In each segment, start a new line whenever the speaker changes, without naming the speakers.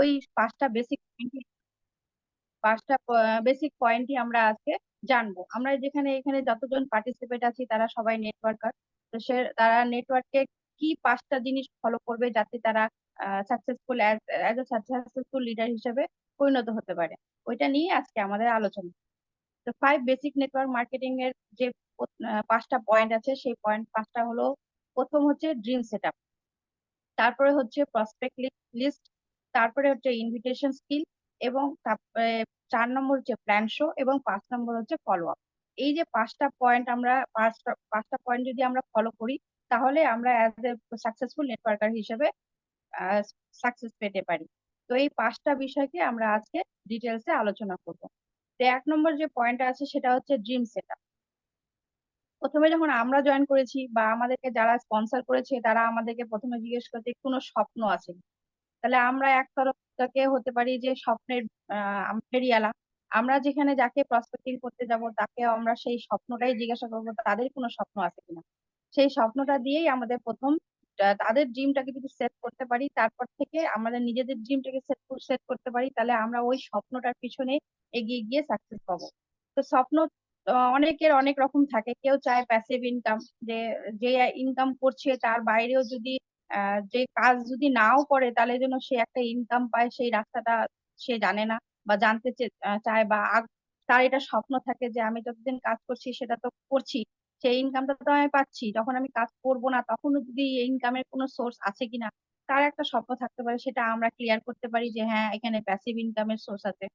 ওই পাঁচটা বেসিক পয়েন্টই আমরা আজকে জানবো। আমরা যেখানে এখানে যতজন পার্টিসিপেট আছি তারা সবাই নেটওয়ার্কার। তো তারা নেটওয়ার্কে কি পাঁচটা জিনিস ফলো করবে যাতে তারা successful as a successful leader হিসেবে পরিণত হতে পারে, ওইটা নিয়ে আজকে আমাদের আলোচনা। তো 5 বেসিক নেটওয়ার্ক মার্কেটিং এর যে পাঁচটা পয়েন্ট আছে, সেই পয়েন্ট পাঁচটা হলো: প্রথম হচ্ছে ড্রিম সেট আপ, তারপরে হচ্ছে প্রসপেক্ট লিস্ট, তারপরে হচ্ছে ইনভিটেশন স্কিল, এবং তারপরে 4 নম্বর হচ্ছে প্ল্যান শো, এবং 5 নম্বর হচ্ছে ফলো আপ। এই যে পাঁচটা পয়েন্ট, আমরা পাঁচটা পয়েন্ট যদি আমরা ফলো করি, তাহলে আমরা অ্যাজ এ সাকসেসফুল নেটওয়ার্কার হিসেবে সাকসেস পেতে পারি। তো এই পাঁচটা বিষয়কে আমরা আজকে ডিটেলসে আলোচনা করব। তো 1 নম্বর যে পয়েন্ট আছে সেটা হচ্ছে ড্রিম সেট। প্রথমে যখন আমরা জয়েন করেছি বা আমাদেরকে যারা স্পন্সর করেছে তারা আমাদেরকে প্রথমে জিজ্ঞেস করতে কোনো স্বপ্ন আছে কি? তাহলে আমরা এক তরফ থেকে হতে পারি যে স্বপ্নের ফেরিওয়ালা। আমরা যেখানে যাকে প্রসপেক্টিং করতে যাব তাকে আমরা সেই স্বপ্নটাই জিজ্ঞাসা করবো তাদের কোনো স্বপ্ন আছে কিনা। সেই স্বপ্নটা দিয়েই আমাদের প্রথম তাদের ড্রিমটাকে যদি সেট করতে পারি, তারপর থেকে আমাদের নিজেদের ড্রিমটাকে সেট করতে পারি, তাহলে আমরা ওই স্বপ্নটার পিছনে এগিয়ে গিয়ে সাকসেস পাবো। তো স্বপ্ন অনেকের অনেক রকম থাকে। কেউ চায় প্যাসিভ ইনকাম, যে যে ইনকাম করছে তার বাইরেও যদি যে কাজ যদি নাও করে তাহলে যেন সে একটা ইনকাম পায়, সেই রাস্তাটা সে জানে না বা জানতে চায়, বা তার এটা স্বপ্ন থাকে যে আমি যতদিন কাজ করছি সেটা তো করছি, সেই ইনকামটা তো আমি পাচ্ছি, যখন আমি কাজ করব না তখনও যদি ইনকামের কোনো সোর্স আছে কিনা তার একটা স্বপ্ন থাকতে পারে। সেটা আমরা ক্লিয়ার করতে পারি যে হ্যাঁ, এখানে প্যাসিভ ইনকামের সোর্স আছে।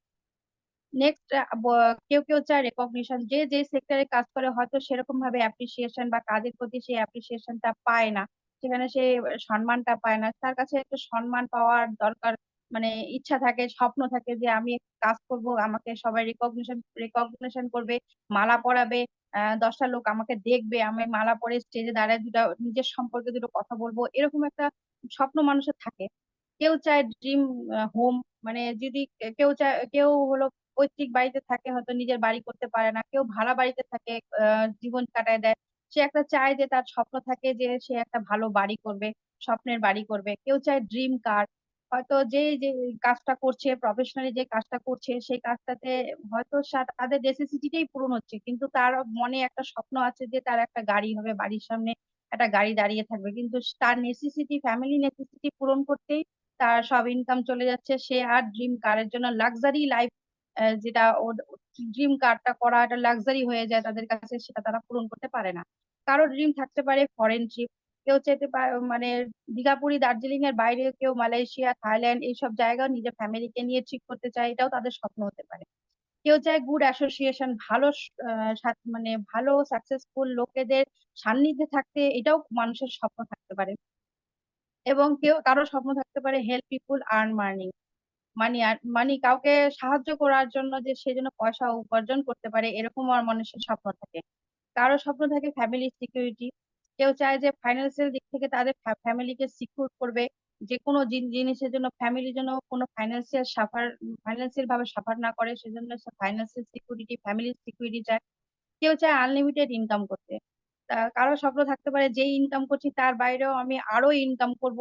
নেক্সট, কেউ কেউ চায় রেকগনিশন, যে যে সেক্টরে কাজ করে হয়তো সেরকম ভাবে অ্যাপ্রিসিয়েশন বা কাজের প্রতি সেই অ্যাপ্রিসিয়েশনটা পায় না, সেখানে সে সম্মানটা পায় না, তার কাছে একটা সম্মান পাওয়ার দরকার, মানে ইচ্ছা থাকে, স্বপ্ন থাকে যে আমি একটা কাজ করব, আমাকে সবাই রেকগনিশন করবে, মালা পরাবে, 10টা লোক আমাকে দেখবে, আমি মালা পরে স্টেজে দাঁড়ায় দুটো নিজের সম্পর্কে দুটো কথা বলবো, এরকম একটা স্বপ্ন মানুষের থাকে। কেউ চায় ড্রিম হোম, মানে যদি কেউ চায়, কেউ হলো পৈতৃক বাড়িতে থাকে, হয়তো নিজের বাড়ি করতে পারে না, কেউ ভাড়া বাড়িতে থাকে, জীবন কাটায় দেয়, সে একটা চায় যে তার স্বপ্ন থাকে যে সে একটা ভালো বাড়ি করবে, স্বপ্নের বাড়ি করবে। কেউ চায় ড্রিম কার, হয়তো যে যে কাজটা করছে, প্রফেশনালি যে কাজটা করছে সেই কাজটাতে হয়তো তাদের নেসেসিটিটাই পূরণ হচ্ছে, কিন্তু তার মনে একটা স্বপ্ন আছে যে তার একটা গাড়ি হবে, বাড়ির সামনে একটা গাড়ি দাঁড়িয়ে থাকবে, কিন্তু তার নেসেসিটি, ফ্যামিলি নেসেসিটি পূরণ করতেই তার সব ইনকাম চলে যাচ্ছে। সে আর ড্রিম কারের জন্য লাক্সারি লাইফ, যেটা ওর ড্রিম কারটা করা একটা লাক্সারি হয়ে যায় তাদের কাছে, সেটা তারা পূরণ করতে পারে না। কারো ড্রিম থাকতে পারে ফরেন ট্রিপ, কেউ চাইতে পারে মানে দীঘাপুরি দার্জিলিং এর বাইরে, কেউ মালয়েশিয়া থাইল্যান্ড এইসব জায়গা নিজের ফ্যামিলিকে নিয়ে ট্রিপ করতে চায়, এটাও তাদের স্বপ্ন হতে পারে। কেউ চায় গুড অ্যাসোসিয়েশন, ভালো মানে ভালো সাকসেসফুল লোকেদের সান্নিধ্যে থাকতে, এটাও মানুষের স্বপ্ন থাকতে পারে। এবং কারো স্বপ্ন থাকতে পারে হেল্প পিপুল আর্ন মানি, মানি কাউকে সাহায্য করার জন্য, যে সে যেন পয়সা উপার্জন করতে পারে, এরকম আর মানুষের স্বপ্ন থাকে। কারো স্বপ্ন থাকে ফ্যামিলি সিকিউরিটি, কেউ চায় যে ফাইন্যান্সিয়াল দিক থেকে তাদের ফ্যামিলিকে সিকিউর করবে, যে কোনো জিনিসের জন্য ফ্যামিলি যেন কোনো ফাইন্যান্সিয়াল ভাবে সাফার না করে, সেজন্য ফাইন্যান্সিয়াল সিকিউরিটি, ফ্যামিলি সিকিউরিটি চায়। কেউ চায় আনলিমিটেড ইনকাম করতে, কারো স্বপ্ন থাকতে পারে যে ইনকাম করছি তার বাইরেও আমি আরো ইনকাম করব,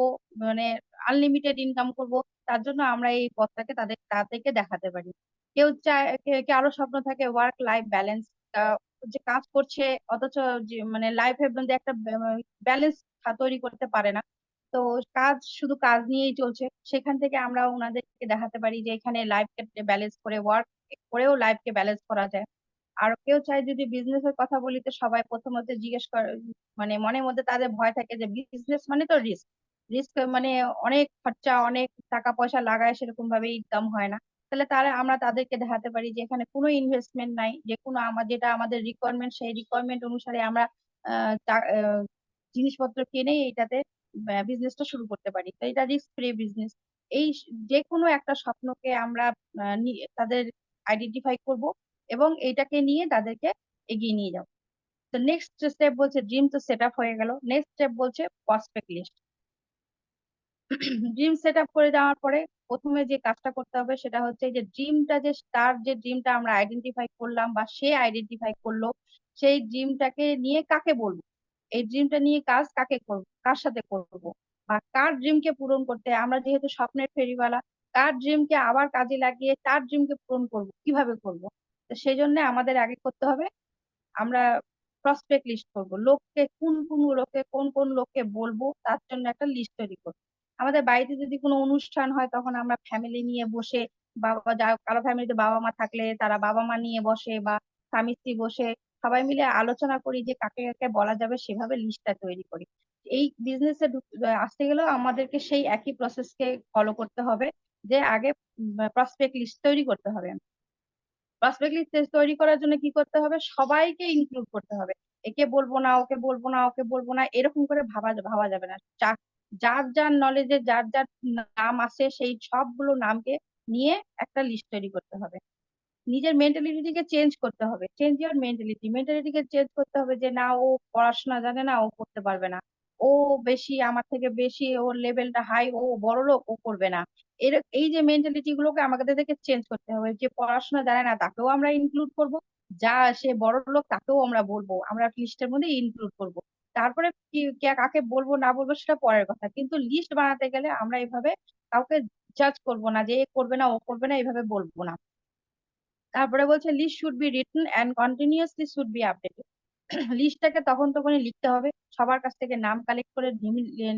মানে আনলিমিটেড ইনকাম করব, তার জন্য আমরা এই পথটাকে তাদেরকে দেখাতে পারি। কেউ চায়, কারো স্বপ্ন থাকে ওয়ার্ক লাইফ ব্যালেন্স, যে কাজ করছে অথচ যে মানে লাইফের মধ্যে একটা ব্যালেন্স তৈরি করতে পারে না, তো কাজ শুধু কাজ নিয়েই চলছে, সেখান থেকে আমরা ওনাদেরকে দেখাতে পারি যে এখানে লাইফকে ব্যালেন্স করে, ওয়ার্ক করেও লাইফকে ব্যালেন্স করা যায়। আর কেউ চায়, যদি বিজনেস এর কথা বলি তো সবাই প্রথমত জিজ্ঞেস করে, মানে মনের মধ্যে তাদের ভয় থাকে যে বিজনেস মানে তো রিস্ক, রিস্ক মানে অনেক খরচা, অনেক টাকা পয়সা লাগায়, সেরকম ভাবে ইনকাম হয় না। তাহলে আমরা তাদেরকে দেখাতে পারি যে এখানে কোনো ইনভেস্টমেন্ট নাই, যে কোনো যেটা আমাদের রিকোয়ারমেন্ট সেই রিকোয়ারমেন্ট অনুসারে আমরা জিনিসপত্র কিনে এটাতে বিজনেসটা শুরু করতে পারি। তো এটা রিস্ক ফ্রি বিজনেস। এই যে কোনো একটা স্বপ্নকে আমরা তাদের আইডেন্টিফাই করব এবং এইটাকে নিয়ে তাদেরকে এগিয়ে নিয়ে যাও। তো নেক্সট স্টেপ বলছে ড্রিম তো সেট আপ হয়ে গেল, নেক্সট স্টেপ বলছে prospect list. Dream set up করে দেওয়ার পরে প্রথমে যে কাজটা করতে হবে সেটা হচ্ছে যে ড্রিমটা, যে তার যে ড্রিমটা আমরা আইডেন্টিফাই করলাম বা সে আইডেন্টিফাই করলো, সেই ড্রিমটাকে নিয়ে কাকে বলবো, এই ড্রিমটা নিয়ে কাজ কাকে করব, কার সাথে করব, বা কার ড্রিমকে পূরণ করতে, আমরা যেহেতু স্বপ্নের ফেরিওয়ালা, কার ড্রিমকে আবার কাজে লাগিয়ে তার ড্রিমকে পূরণ করব, কিভাবে করব? তো সেই জন্য আমাদের আগে করতে হবে, আমরা প্রসপেক্ট লিস্ট করব, লোককে কোন কোন লোককে কোন কোন লোককে বলবো তার জন্য একটা লিস্ট তৈরি করবো। আমাদের বাড়িতে যদি কোনো অনুষ্ঠান হয় তখন আমরা ফ্যামিলি নিয়ে বসে, বাবা যা কারো ফ্যামিলিতে বাবা মা থাকলে তারা বাবা মা নিয়ে বসে বা স্বামী স্ত্রী বসে সবাই মিলে আলোচনা করি যে কাকে কাকে বলা যাবে, সেভাবে লিস্টটা তৈরি করি। এই বিজনেসে আসতে গেলেও আমাদেরকে সেই একই প্রসেসকে ফলো করতে হবে, যে আগে প্রসপেক্ট লিস্ট তৈরি করতে হবে। প্রসপেক্ট লিস্ট তৈরি করার জন্য কি করতে হবে, সবাইকে ইনক্লুড করতে হবে। একে বলবো না, ওকে বলবো না, ওকে বলবো না, এরকম করে ভাবা ভাবা যাবে না। যার যার নলেজে যার যার নাম আছে সেই সবগুলো নামকে নিয়ে একটা লিস্ট তৈরি করতে হবে। নিজের মেন্টালিটিকে চেঞ্জ করতে হবে, চেঞ্জ ইওর মেন্টালিটিকে চেঞ্জ করতে হবে, যে না ও পড়াশোনা জানে না, ও করতে পারবে না, ও বেশি আমার থেকে বেশি, ওর লেভেলটা হাই, ও বড় লোক, ও করবে না। এই যে মেন্টালিটি গুলোকে আমাদেরকে চেঞ্জ করতে হবে। যে পড়াশোনা জানে না তাকেও আমরা ইনক্লুড করব, যা সে বড় লোক তাকেও আমরা বলবো, আমরা লিস্টের মধ্যে ইনক্লুড করব। তারপরে কি কাকে বলবো না বলবো সেটা পরের কথা, কিন্তু লিস্ট বানাতে গেলে আমরা এভাবে কাউকে জাজ করব না, যে এ করবে না ও করবে না, এইভাবে বলবো না। তারপরে বলছে list should be written and continuously should be updated. লিস্টটাকে তখনই লিখতে হবে, সবার কাছ থেকে নাম কালেক্ট করে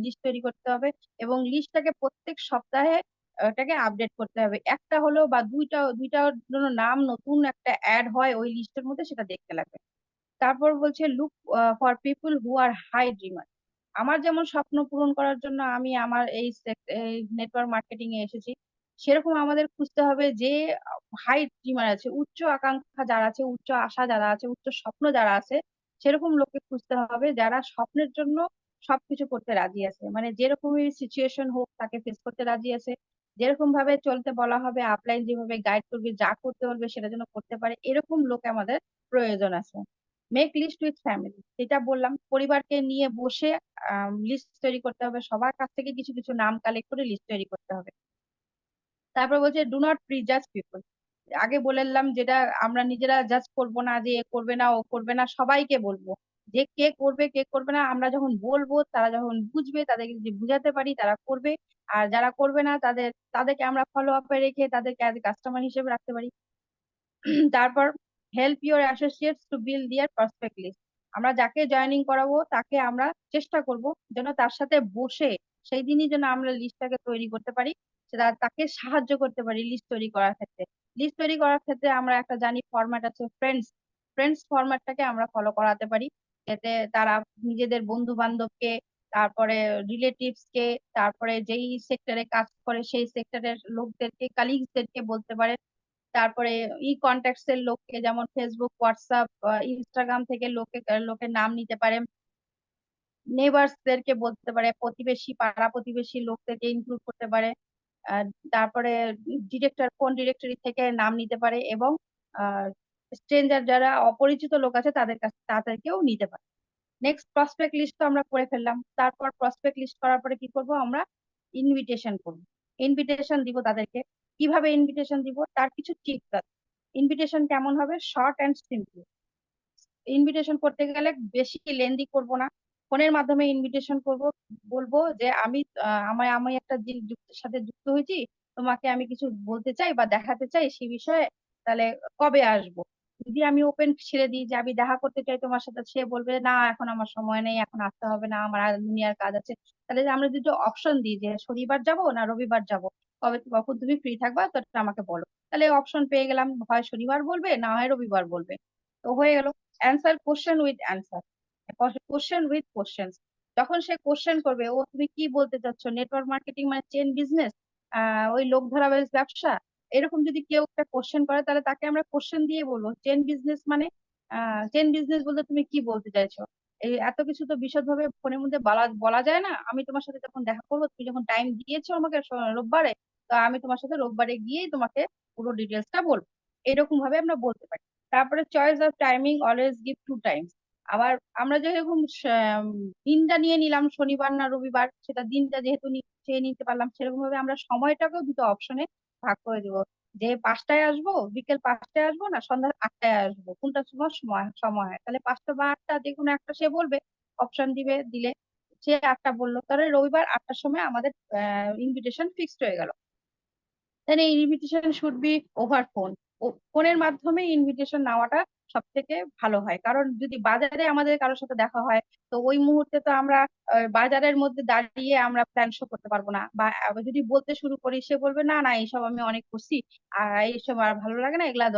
লিস্ট তৈরি করতে হবে, এবং লিস্টটাকে প্রত্যেক সপ্তাহে ওটাকে আপডেট করতে হবে। একটা হলেও বা দুইটার জন্য নাম নতুন একটা অ্যাড হয় ওই লিস্টের মধ্যে, সেটা দেখতে লাগবে। তারপর বলছে look for people who are high dreamer. আমার যেমন স্বপ্ন পূরণ করার জন্য আমি আমার এই নেটওয়ার্ক মার্কেটিং এ এসেছি, সেরকম আমাদের খুঁজতে হবে যে হাই ড্রিমার আছে, উচ্চ আকাঙ্ক্ষা যারা আছে, উচ্চ আশা যারা আছে, উচ্চ স্বপ্ন যারা আছে, সেরকম লোককে খুঁজতে হবে যারা স্বপ্নের জন্য সবকিছু করতে রাজি আছে, মানে যেরকমই সিচুয়েশন হোক তাকে ফেস করতে রাজি আছে। যেরকম ভাবে চলতে বলা হবে, আপলাইন যেভাবে গাইড করবে, যা করতে বলবে সেটা যেন করতে পারে, এরকম লোক আমাদের প্রয়োজন আছে। মেক লিস্ট উইথ ফ্যামিলি, যেটা বললাম, পরিবারকে নিয়ে বসে লিস্ট তৈরি করতে হবে, সবার কাছ থেকে কিছু কিছু নাম কালেক্ট করে লিস্ট তৈরি করতে হবে। তারপর বলছে ডু নট প্রিজাজ পিপল। আগে বলেলাম যেটা, আমরা নিজেরা জাজ করব না, যে এ করবে না ও করবে না, সবাইকে বলবো যে কে করবে কে করবে না। আমরা যখন বলবো তারা যখন বুঝবে, তাদেরকে যদি বুঝাতে পারি তারা করবে। আর যারা করবে না তাদেরকে আমরা ফলো আপে রেখে তাদেরকে অ্যাজ কাস্টমার হিসেবে রাখতে পারি। তারপর help your associates to build দিয়ার পার্সপেক্ট লিস্ট। আমরা যাকে জয়েনিং করাবো তাকে আমরা চেষ্টা করব যেন তার সাথে বসে সেই দিনই যেন আমরা লিস্টটাকে তৈরি করতে পারি, সেটা তাকে সাহায্য করতে পারি লিস্ট তৈরি করার ক্ষেত্রে। লিস্ট তৈরি করার ক্ষেত্রে আমরা একটা জানি ফরম্যাট আছে, ফ্রেন্ডস ফরম্যাটটাকে আমরা ফলো করাতে পারি, এতে তারা নিজেদের বন্ধু বান্ধবকে, তারপরে রিলেটিভস কে, তারপরে যেই সেক্টরে কাজ করে সেই সেক্টরের লোকদেরকে, কালিগসদেরকে বলতে পারে। তারপরে কন্ট্যাক্টস এর লোককে, যেমন ফেসবুক, হোয়াটসঅ্যাপ, ইনস্টাগ্রাম থেকে লোকের নাম নিতে পারে। নেবার্স দেরকে বলতে পারে, প্রতিবেশী, পাড়া প্রতিবেশী লোকদেরকে ইনক্লুড করতে পারে। আহ, তারপরে কোন ডিরেক্টরি থেকে নাম নিতে পারে, এবং স্ট্রেঞ্জার যারা অপরিচিত লোক আছে তাদেরকেও নিতে পারে। নেক্সট প্রসপেক্ট লিস্ট তো আমরা করে ফেললাম। তারপর প্রসপেক্ট লিস্ট করার পরে কি করব আমরা, ইনভিটেশন করব। ইনভিটেশন দিব তাদেরকে। কিভাবে ইনভিটেশন দিব তার কিছু টিপস আছে। ইনভিটেশন কেমন হবে, শর্ট অ্যান্ড সিম্পল। ইনভিটেশন করতে গেলে বেশি লেন্দি করব না, ফোনের মাধ্যমে ইনভিটেশন করব। বলবো যে আমি একটা সাথে যুক্ত হয়েছি, তোমাকে আমি কিছু বলতে চাই বা দেখাতে চাই সেই বিষয়ে, তাহলে কবে আসবো। যদি আমি ওপেন ছেড়ে দিই যে আমি দেখা করতে চাই তোমার সাথে, সে বলবে না এখন আমার সময় নেই, এখন আসতে হবে না, আমার আর দুনিয়ার কাজ আছে। তাহলে যে আমরা দুটো অপশন দিই যে শনিবার যাব না রবিবার যাব, কখন তুমি ফ্রি থাকবা তো এটা আমাকে বলো, তাহলে অপশন পেয়ে গেলাম, হয় শনিবার বলবে না হয় রবিবার বলবে। তো হয়ে গেল। Answer question with answer, question with question. যখন সে কোশ্চেন করবে, ও তুমি কি বলতে চাচ্ছ, নেটওয়ার্ক মার্কেটিং মানে চেন বিজনেস, ওই লোক ধরা ব্যবসা, এরকম যদি কেউ একটা কোশ্চেন করে তাহলে তাকে আমরা কোশ্চেন দিয়ে বলবো চেন বিজনেস মানে, চেন বিজনেস বলতে তুমি কি বলতে চাইছো। এই এত কিছু তো বিশদভাবে ফোনের মধ্যে বলা বলা যায় না। আমি তোমার সাথে যখন দেখা করবো, তুমি যখন টাইম দিয়েছো আমাকে রোববারে, তো আমি তোমার সাথে রোববারে গিয়েই তোমাকে পুরো ডিটেলসটা বলবো। এরকম ভাবে আমরা বলতে পারি। তারপরে choice of timing always give two times. আবার আমরা যেরকম দিনটা নিয়ে নিলাম শনিবার না রবিবার, সেটা দিনটা যেহেতু চেয়ে নিতে পারলাম, সেরকম ভাবে আমরা সময়টাকেও দুটো অপশনে ভাগ করে দিব, যে 5টায় আসবো, বিকেল 5টায় আসবো না সন্ধ্যা 8টায় আসবো, কোনটা সময় সময় সময় হয়, তাহলে 5টা বা 8টা যে কোনো একটা সে বলবে, অপশন দিলে সে 8টা বললো, তাহলে রবিবার 8টার সময় আমাদের ইনভিটেশন ফিক্সড হয়ে গেল। দেন এই invitation should be over phone. ফোনের মাধ্যমে ইনভিটেশন নেওয়াটা সব থেকে ভালো হয়, কারণ যদি বাজারে আমাদের কারোর সাথে দেখা হয়, তো ওই মুহূর্তে তো আমরা বাজারের মধ্যে দাঁড়িয়ে আমরা প্ল্যান শো করতে পারবো না, বা যদি বলতে শুরু করি সে বলবে না না এইসব আমি অনেক করছি, আর এইসব আর ভালো লাগে না, এগুলা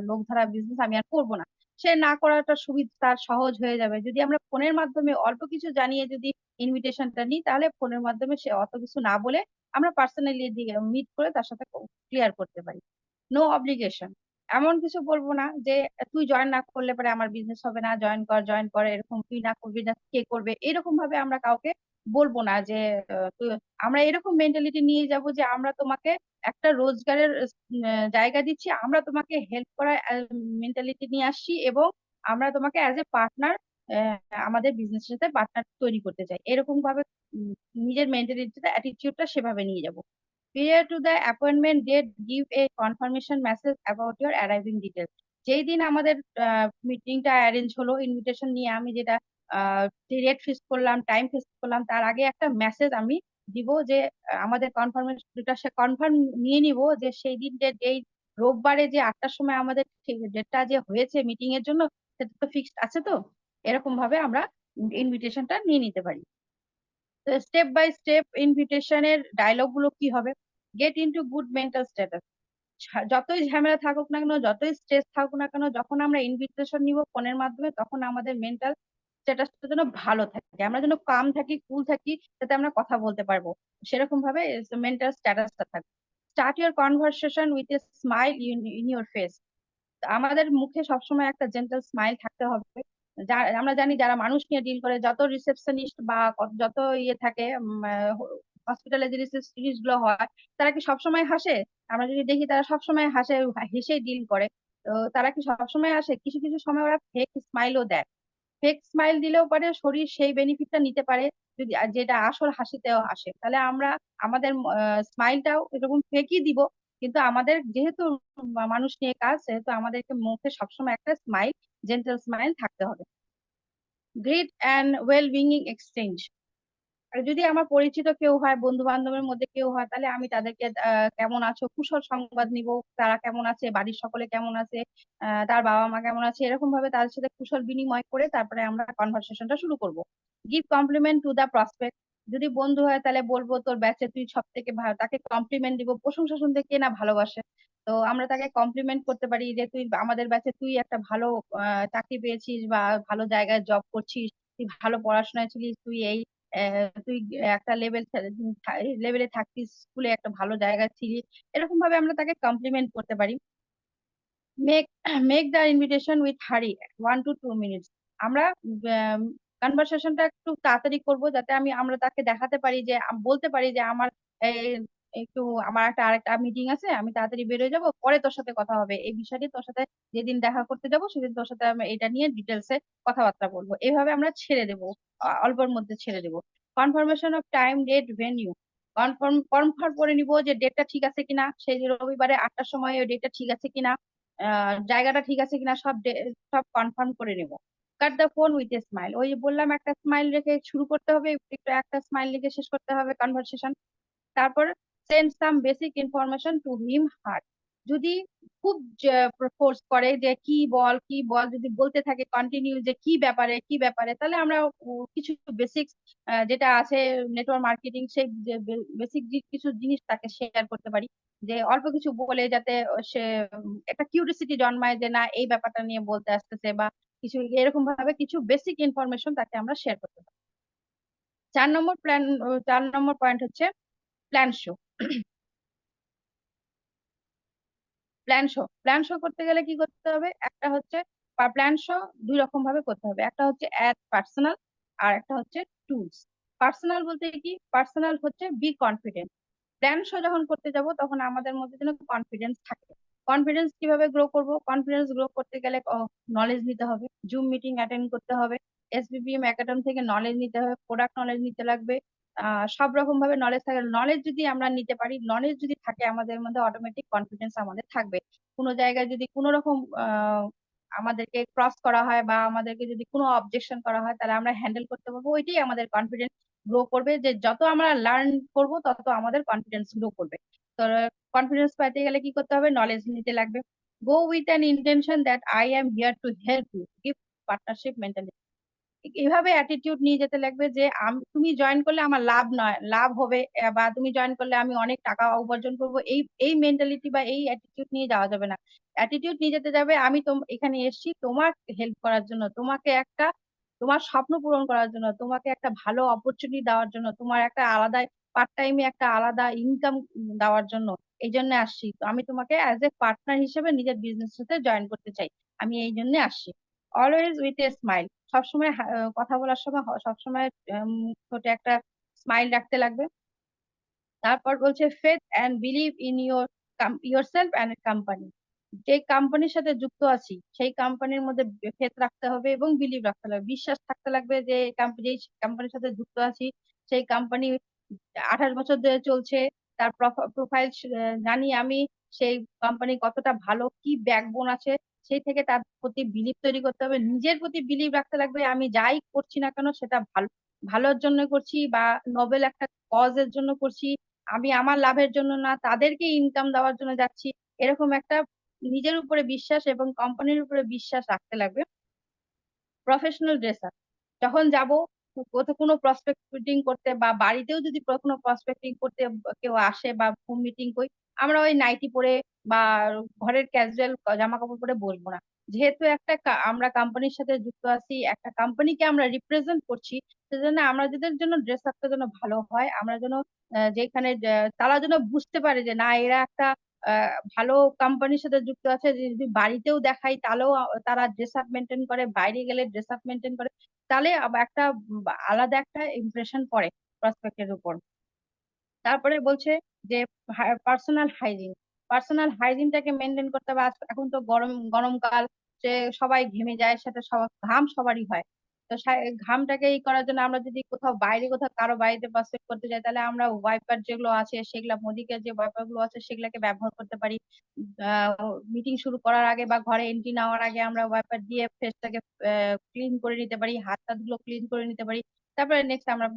লোক ধরা বিজনেস আমি আর করবো না। সে না করাটা সুবিধা তার সহজ হয়ে যাবে। যদি আমরা ফোনের মাধ্যমে অল্প কিছু জানিয়ে যদি ইনভিটেশনটা নিই, তাহলে ফোনের মাধ্যমে সে অত কিছু না বলে আমরা পার্সোনালি মিট করে তার সাথে ক্লিয়ার করতে পারি। নো অব্লিগেশন, এমন কিছু বলবো না যে তুই জয়েন না করলে পরে আমার বিজনেস হবে না, জয়েন কর জয়েন কর, এরকম তুই না করবি না কে করবে, এরকম ভাবে আমরা কাউকে বলবো না যে আমরা এরকম মেন্টালিটি নিয়ে যাব যে আমরা তোমাকে একটা রোজগারের জায়গা দিচ্ছি, আমরা তোমাকে হেল্প করার মেন্টালিটি নিয়ে আসছি, এবং আমরা তোমাকে অ্যাজ এ পার্টনার আমাদের বিজনেসের সাথে পার্টনার তৈরি করতে চাই, এরকম ভাবে নিজের মেন্টালিটিটা অ্যাটিটিউডটা সেভাবে নিয়ে যাব। Prior to the appointment date, give a confirmation message about your arriving details. যেই দিন আমাদের মিটিংটা অ্যারেঞ্জ হলো, ইনভিটেশন নিয়ে আমি যেটা ডেট ফিক্স করলাম, টাইম ফিক্স করলাম, তার আগে একটা মেসেজ আমি দিব যে আমাদের কনফার্মেশনটা সে কনফার্ম নিয়ে নিব যে সেই দিন যেই রোববারে যে 8টার সময় আমাদের ডেটটা যে হয়েছে মিটিং এর জন্য, সেটা তো ফিক্সড আছে তো। এরকম ভাবে আমরা ইনভিটেশনটা নিয়ে নিতে পারি। স্টেপ বাই স্টেপ ইনভিটেশনের ডায়লগ গুলো কি হবে? Gate into good mental status. যতই ঝামেলা থাকুক না কেন, যতই স্ট্রেস থাকুক না কেন, যখন আমরা ইনভিটেশন নিব ফোনের মাধ্যমে, তখন আমাদের মেন্টাল স্ট্যাটাসটা যেন ভালো থাকে, আমরা যেন কাম থাকি, কুল থাকি, যাতে আমরা কথা বলতে পারবো, সেরকম ভাবে মেন্টাল স্ট্যাটাসটা থাকবে। Start your conversation with a smile in your face. আমাদের মুখে সবসময় একটা জেন্টাল স্মাইল থাকতে হবে। আমরা জানি যারা মানুষ নিয়ে ডিল করে, যত রিসেপশনিস্ট বা যত ইয়ে থাকে হসপিটালে যে রিসেপশনিস্ট গুলো হয়, তারা কি সবসময় হাসে? আমরা যদি দেখি তারা সবসময় হাসে, হেসেই ডিল করে। তো তারা কি সবসময় আসে? কিছু কিছু সময় ওরা ফেক স্মাইলও দেয়। ফেক স্মাইল দিলেও পারে শরীর সেই বেনিফিটটা নিতে পারে, যদি যেটা আসল হাসিতেও আসে, তাহলে আমরা আমাদের স্মাইলটাও এরকম ফেকই দিব, কিন্তু আমাদের যেহেতু মানুষ নিয়ে কাজ, সেহেতু আমাদেরকে মুখে সবসময় একটা স্মাইল, জেন্টাল স্মাইল থাকতে হবে। Greet and well being exchange. আর যদি আমার পরিচিত কেউ হয়, বন্ধু বান্ধবের মধ্যে কেউ হয়, তাহলে আমি তাদেরকে কেমন আছো কুশল সংবাদ নিব, তারা কেমন আছে, বাড়ির সকলে কেমন আছে, তার বাবা মা কেমন আছে, এরকম ভাবে তাদের সাথে কুশল বিনিময় করে তারপরে আমরা কনভারসেশনটা শুরু করব। Give compliment to the prospect. যদি বন্ধু হয় তাহলে বলবো তোর ব্যাচে তুই সব থেকে ভালো, তাকে কমপ্লিমেন্ট দিব, প্রশংসা শুনতে কে না ভালোবাসে। তো আমরা তাকে কমপ্লিমেন্ট করতে পারি যে তুই আমাদের ব্যাচে তুই একটা ভালো চাকরি পেয়েছিস, বা ভালো জায়গায় জব করছিস, তুই ভালো পড়াশোনায় ছিলিস, তুই এই তুই একটা লেভেলে থাকতিস, স্কুলে একটা ভালো জায়গায় ছিলি, এরকম ভাবে আমরা তাকে কমপ্লিমেন্ট করতে পারি। Make make the invitation with হারি 1 to 2 মিনিটস। আমরা কনভারসেশনটা একটু তাড়াতাড়ি করব, যাতে আমরা তাকে দেখাতে পারি যে বলতে পারি যে আমার এই, একটু আমার আরেকটা মিটিং আছে, আমি তাড়াতাড়ি বেরোয় যাব, পরে তোর সাথে কথা হবে এই বিষয়টি, তোর সাথে যেদিন দেখা করতে যাব সেদিন তোর সাথে আমি এটা নিয়ে ডিটেলসে কথাবার্তা বলবো, এইভাবে আমরা ছেড়ে দেবো, অল্পের মধ্যে ছেড়ে দেবো। Confirmation of time, date, venue. Confirm করে নিব যে ডেটটা ঠিক আছে কিনা, সেই রবিবারে 8টার সময় ওই ডেটটা ঠিক আছে কিনা, জায়গাটা ঠিক আছে কিনা, সব কনফার্ম করে নেব। Cut the phone with a smile. ওই যে বললাম, একটা স্মাইল রেখে শুরু করতে হবে, একটু একটা স্মাইল রেখে শেষ করতে হবে কনভারসেশন। তারপর send some basic information to him her. যদি খুব ফোর্স করে যে কি বল কি বল, যদি বলতে থাকে কন্টিনিউ যে কি ব্যাপারে কি ব্যাপারে, তাহলে আমরা কিছু বেসিক্স যেটা আছে নেটওয়ার্ক মার্কেটিং, সেই বেসিক কিছু জিনিস তাকে শেয়ার করতে পারি, যে অল্প কিছু বলে যাতে সে একটা কিউরিসিটি জন্মায় যে না এই ব্যাপারটা নিয়ে বলতে আসতেছে, বা কিছু এরকম ভাবে কিছু বেসিক ইনফরমেশন তাকে আমরা শেয়ার করতে পারি। 4 নম্বর পয়েন্ট হচ্ছে প্ল্যান শো। প্ল্যান শো করতে গেলে কি করতে হবে? একটা হচ্ছে প্ল্যান শো 2 রকম ভাবে করতে হবে, একটা হচ্ছে অ্যাড পার্সোনাল, আর একটা হচ্ছে টুলস। পার্সোনাল বলতে কি? পার্সোনাল হচ্ছে বি কনফিডেন্ট। প্ল্যান শো যখন করতে যাব তখন আমাদের মধ্যে যেন কনফিডেন্স থাকে। কনফিডেন্স কিভাবে গ্রো করব? কনফিডেন্স গ্রো করতে গেলে নলেজ নিতে হবে, জুম মিটিং অ্যাটেন্ড করতে হবে, এসবিবিএম একাডেমি থেকে নলেজ নিতে হবে, প্রোডাক্ট নলেজ নিতে লাগবে। সব রকম ভাবে নলেজ থাকে, নলেজ যদি আমরা নিতে পারি, নলেজ যদি থাকে আমাদের মধ্যে, অটোমেটিক কনফিডেন্স আমাদের থাকবে। কোনো জায়গায় যদি কোনো রকম আমাদেরকে ক্রস করা হয়, বা আমাদেরকে যদি কোনো অবজেকশন করা হয়, তাহলে আমরা হ্যান্ডেল করতে পারবো, ওইটাই আমাদের কনফিডেন্স গ্রো করবে। যে যত আমরা লার্ন করব তত আমাদের কনফিডেন্স গ্রো করবে। তোর কনফিডেন্স পাইতে গেলে কি করতে হবে? নলেজ নিতে লাগবে। Go with an intention that I am here to help you, give partnership mentality. এইভাবে অ্যাটিটিউড নিয়ে যেতে লাগবে যে তুমি জয়েন করলে আমার লাভ নয়, লাভ হবে, বা তুমি জয়েন করলে আমি অনেক টাকা উপার্জন করবো, এই এই মেন্টালিটি বা এই অ্যাটিটিউড নিয়ে যাওয়া যাবে না। অ্যাটিটিউড নিয়ে যেতে যাবে আমি এখানে এসেছি তোমার হেল্প করার জন্য, তোমাকে একটা তোমার স্বপ্ন পূরণ করার জন্য, তোমাকে একটা ভালো অপরচুনিটি দেওয়ার জন্য, তোমার একটা আলাদা পার্ট টাইমে একটা আলাদা ইনকাম দেওয়ার জন্য এই জন্য আসছি। তো আমি তোমাকে অ্যাজ এ পার্টনার হিসেবে নিজের বিজনেস সাথে জয়েন করতে চাই, আমি এই জন্য আসছি। অলওয়েজ উইথ এ স্মাইল, সবসময় কথা বলার সময় সবসময় ঠোঁটে একটা স্মাইল রাখতে লাগবে। তারপর বলছে faith and believe in your self and company. যে কোম্পানির সাথে যুক্ত আছি সেই কোম্পানির মধ্যে ফেথ রাখতে হবে এবং বিলিভ রাখতে হবে, বিশ্বাস থাকতে লাগবে যে যেই কোম্পানির সাথে যুক্ত আছি সেই কোম্পানি 28 বছর ধরে চলছে, তার প্রোফাইল জানি আমি, সেই কোম্পানি কতটা ভালো, কি ব্যাকবোন আছে, সেই থেকে তার প্রতি বিলিভ তৈরি করতে হবে, নিজের প্রতি বিলিভ রাখতে লাগবে আমি যাই করছি না কেন সেটা ভালো ভালোর জন্য করছি বা নোবেল একটা কজের জন্য করছি, আমি আমার লাভের জন্য না, তাদেরকে ইনকাম দেওয়ার জন্য যাচ্ছি, এরকম একটা নিজের উপরে বিশ্বাস এবং কোম্পানির উপরে বিশ্বাস রাখতে লাগবে। প্রফেশনাল ড্রেসার, যখন যাব কোথাও কোনো প্রসপেক্টিং করতে বা বাড়িতেও যদি কোনো প্রসপেক্টিং করতে কেউ আসে বা মিটিং করি, আমরা ওই নাইটি পরে বা ঘরের ক্যাজুয়াল জামা কাপড় পরে বলবো না। যেহেতু একটা আমরা কোম্পানির সাথে যুক্ত আছি, একটা কোম্পানিকে আমরা রিপ্রেজেন্ট করছি, সেজন্য আমাদের জন্য ড্রেস আপটা যেন ভালো হয়, আমরা যেন যেখানে তারা যেন বুঝতে পারে যে না এরা একটা ভালো কোম্পানির সাথে যুক্ত আছে, যে যদি বাড়িতেও দেখাই তাহলেও তারা ড্রেস আপ মেনটেন করে, বাইরে গেলে ড্রেস আপ মেনটেন করে, তাহলে আবার একটা আলাদা একটা ইমপ্রেশন পড়ে প্রসপেক্টের উপর। তারপরে বলছে যে পার্সোনাল হাইজিন, পার্সোনাল হাইজিনটাকে মেনটেন করতে হবে। এখন তো গরমকাল, যে সবাই ঘেমে যায়, সেটা সব ঘাম সবারই হয়। তো ঘামটাকে ই করার জন্য আমরা যদি কোথাও বাইরে কোথাও কারো বাড়িতে প্রস্রাব করতে যাই, তাহলে আমরা ওয়াইপার যেগুলো আছে সেগুলা মোদিকের যে ওয়াইপার গুলো আছে সেগুলাকে ব্যবহার করতে পারি। মিটিং শুরু করার আগে বা ঘরে এন্ট্রি নেওয়ার আগে আমরা ওয়াইপার দিয়ে ফেসটাকে ক্লিন করে নিতে পারি, হাত টাত গুলো ক্লিন করে নিতে পারি, তারপরে নেক্সট আমরা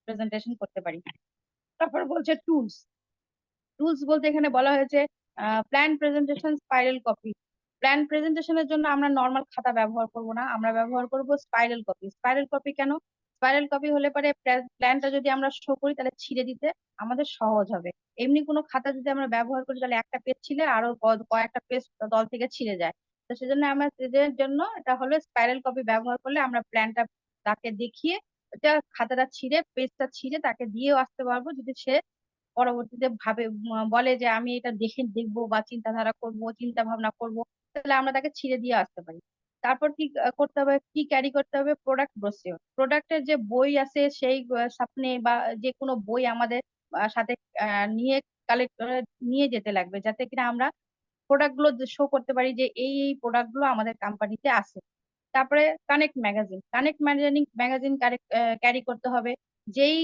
প্রেজেন্টেশন করতে পারি। তারপর বলছে টুলস, টুলস বলতে এখানে বলা হয়েছে plan presentation spiral copy. Plan প্রেজেন্টেশনের জন্য আমরা নর্মাল খাতা ব্যবহার করব না, আমরা ব্যবহার করব স্পাইরাল কপি। স্পাইরাল কপি কেন? স্পাইরাল কপি হলে পরে প্ল্যানটা যদি আমরা শো করি তাহলে ছিঁড়ে দিতে আমাদের সহজ হবে। এমনি কোনো খাতা যদি আমরা ব্যবহার করি তাহলে একটা পেজ ছিলে আরো কয়েকটা পেজ দল থেকে ছিঁড়ে যায়। তো সেজন্য আমরা এদের জন্য এটা হলো স্পাইরাল কপি ব্যবহার করলে আমরা প্ল্যানটা তাকে দেখিয়ে এটা খাতাটা ছিঁড়ে পেজটা ছিঁড়ে তাকে দিয়েও আসতে পারবো, যদি সে পরবর্তীতে ভাবে বলে যে আমি এটা দেখে দেখবো বা চিন্তাধারা করব, চিন্তা ভাবনা করব, তাহলে আমরা তাকে ছিঁড়ে দিয়ে আসতে পারি। তারপর কি করতে হবে, কি ক্যারি করতে হবে? প্রোডাক্ট ব্রোশিওর, প্রোডাক্টের যে বই আছে সেই সামনে বা যে কোনো বই আমাদের সাথে নিয়ে কালেক্ট নিয়ে যেতে লাগবে, যাতে কিনা আমরা প্রোডাক্ট গুলো শো করতে পারি যে এই এই প্রোডাক্ট গুলো আমাদের কোম্পানিতে আছে। তারপরে connect magazine, connect magazine magazine carry করতে হবে। যেই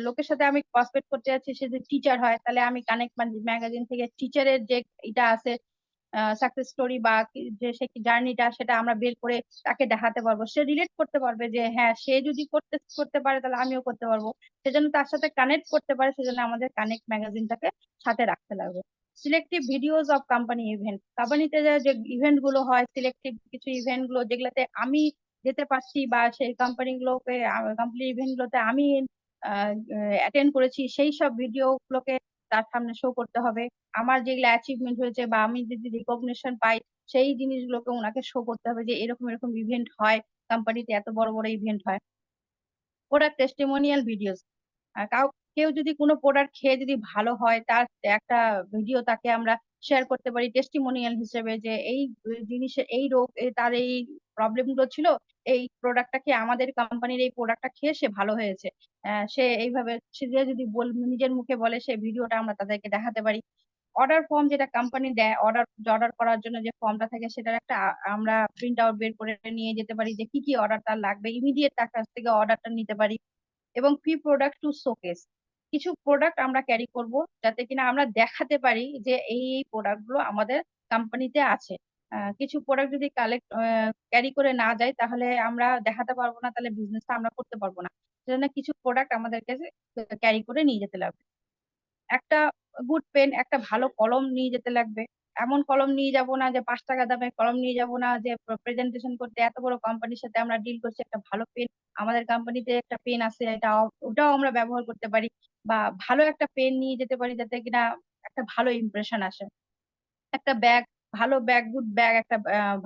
লোকের সাথে আমি কসপেক্ট করতে যাচ্ছি সে যদি টিচার হয়, তাহলে আমি কানেক্ট ম্যাগাজিন থেকে টিচারের যে এটা আছে সাকসেস স্টোরি বা যে সে জার্নিটা, সেটা আমরা বের করে তাকে দেখাতে পারবো, সে রিলেট করতে পারবে যে হ্যাঁ সে যদি করতে করতে পারে তাহলে আমিও করতে পারবো। সেজন্য তার সাথে কানেক্ট করতে পারে, সেজন্য আমাদের কানেক্ট ম্যাগাজিনটাকে সাথে রাখতে লাগবে। Selective videos of company event, কোম্পানিতে যে ইভেন্ট গুলো হয়, সিলেক্টিভ কিছু ইভেন্ট গুলো যেগুলোতে আমি যেতে পারছি বা সেই কোম্পানি গুলোকে কোম্পানি ইভেন্ট গুলোতে আমি অ্যাটেন্ড করেছি, সেই সব ভিডিও গুলোকে তার সামনে শো করতে হবে। আমার যেগুলো অ্যাচিভমেন্ট হয়েছে বা আমি যদি রিকগনিশন পাই সেই জিনিসগুলোকে ওনাকে শো করতে হবে যে এরকম এরকম ইভেন্ট হয়, কোম্পানিতে এত বড় বড় ইভেন্ট হয়। প্রোডাক্ট টেস্টিমোনিয়াল ভিডিওস, কেউ যদি কোনো প্রোডাক্ট খেয়ে যদি ভালো হয় তার একটা ভিডিও তাকে আমরা শেয়ার করতে পারি টেস্টিমোনিয়াল হিসেবে, যে এই জিনিসের এই রোগ তার এই প্রবলেম গুলো ছিল, এই প্রোডাক্টটা খেয়ে আমাদের কোম্পানির এই প্রোডাক্টটা খেয়ে সে ভালো হয়েছে। সে এইভাবে সে যে যদি নিজের মুখে বলে সেই ভিডিওটা আমরা তাদেরকে দেখাতে পারি। অর্ডার ফর্ম, যেটা কোম্পানি দেয় অর্ডার অর্ডার করার জন্য যে ফর্মটা থাকে, সেটার একটা আমরা প্রিন্ট আউট বের করে নিয়ে যেতে পারি যে কি কি অর্ডার তার লাগবে, ইমিডিয়েট তার কাছ থেকে অর্ডারটা নিতে পারি। এবং প্রি প্রোডাক্ট টু শোকেস, কিছু প্রোডাক্ট আমরা ক্যারি করব যাতে কিনা আমরা দেখাতে পারি যে এই এই প্রোডাক্ট গুলো আমাদের কোম্পানিতে আছে। কিছু প্রোডাক্ট যদি কালেক্ট ক্যারি করে না যাই তাহলে আমরা দেখাতে পারবো না, তাহলে বিজনেসটা আমরা করতে পারবো না। সেজন্য কিছু প্রোডাক্ট আমাদের কাছে ক্যারি করে নিয়ে যেতে লাগবে। একটা গুড পেন, একটা ভালো কলম নিয়ে যেতে লাগবে। এমন কলম নিয়ে যাব না যে 5 টাকা দামের কলম নিয়ে যাব না, যে প্রেজেন্টেশন করতে এত বড় কোম্পানির সাথে আমরা ডিল করছি, একটা ভালো পেন, আমাদের কোম্পানিতে একটা পেন আছে, এটা ওটাও আমরা ব্যবহার করতে পারি, বা ভালো একটা পেন নিয়ে যেতে পারি যাতে কিনা একটা ভালো ইমপ্রেশন আসে। একটা ব্যাগ, ভালো ব্যাগ, গুড ব্যাগ, একটা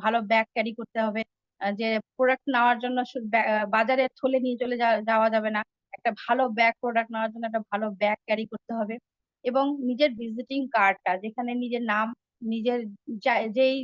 ভালো ব্যাগ ক্যারি করতে হবে। যে প্রোডাক্ট নেওয়ার জন্য বাজারে থলে নিয়ে চলে যাওয়া যাবে না, একটা ভালো ব্যাগ, প্রোডাক্ট নেওয়ার জন্য একটা ভালো ব্যাগ ক্যারি করতে হবে। এবং নিজের ভিজিটিং কার্ডটা, যেখানে নিজের নাম, নিজের যেই